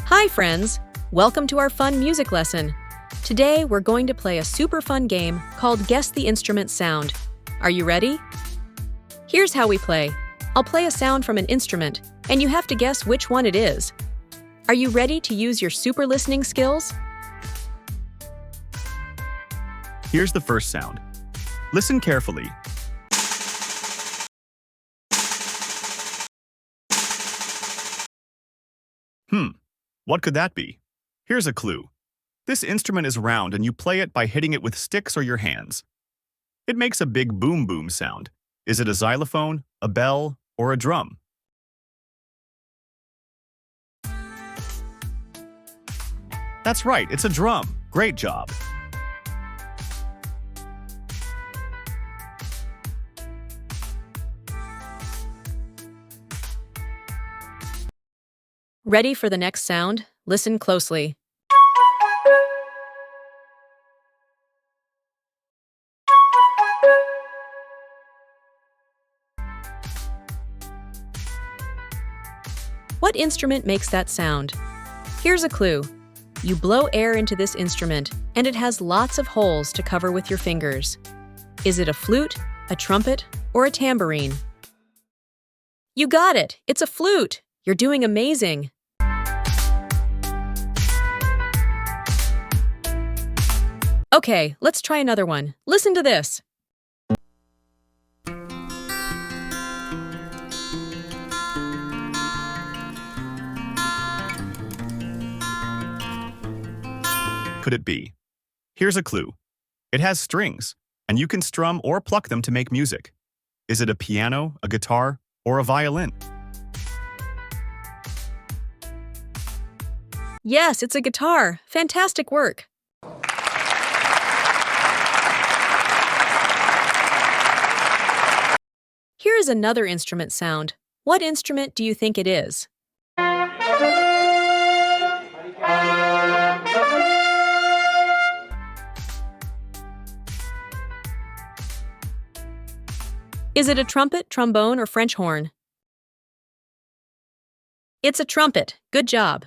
Hi friends! Welcome to our fun music lesson. Today we're going to play a super fun game called Guess the Instrument Sound. Are you ready? Here's how we play. I'll play a sound from an instrument, and you have to guess which one it is. Are you ready to use your super listening skills? Here's the first sound. Listen carefully. What could that be? Here's a clue. This instrument is round and you play it by hitting it with sticks or your hands. It makes a big boom boom sound. Is it a xylophone, a bell, or a drum? That's right, it's a drum. Great job. Ready for the next sound? Listen closely. What instrument makes that sound? Here's a clue. You blow air into this instrument, and it has lots of holes to cover with your fingers. Is it a flute, a trumpet, or a tambourine? You got it! It's a flute! You're doing amazing! Okay, let's try another one. Listen to this. Could it be? Here's a clue. It has strings, and you can strum or pluck them to make music. Is it a piano, a guitar, or a violin? Yes, it's a guitar. Fantastic work. Here is another instrument sound. What instrument do you think it is? Is it a trumpet, trombone, or French horn? It's a trumpet. Good job.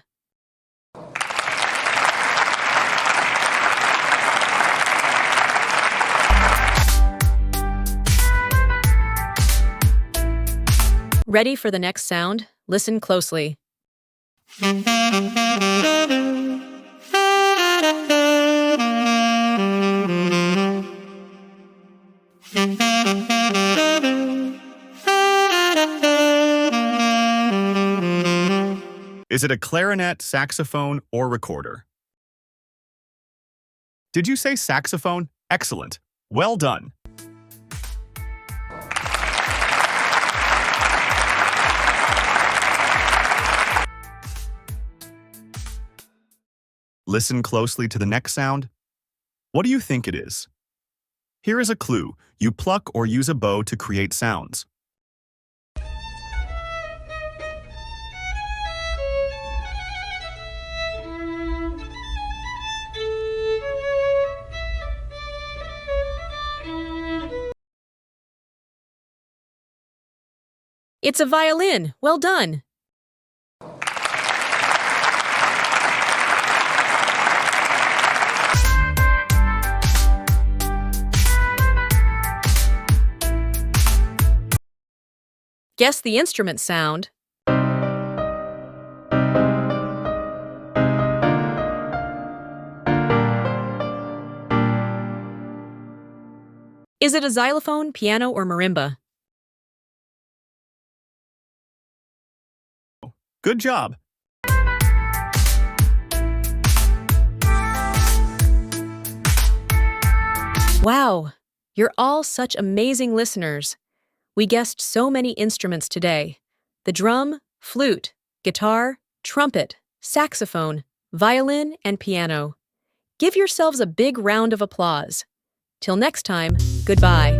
Ready for the next sound? Listen closely. Is it a clarinet, saxophone, or recorder? Did you say saxophone? Excellent. Well done. Listen closely to the next sound. What do you think it is? Here is a clue. You pluck or use a bow to create sounds. It's a violin. Well done. Guess the instrument sound. Is it a xylophone, piano, or marimba? Good job. Wow, you're all such amazing listeners. We guessed so many instruments today. The drum, flute, guitar, trumpet, saxophone, violin, and piano. Give yourselves a big round of applause. Till next time, goodbye.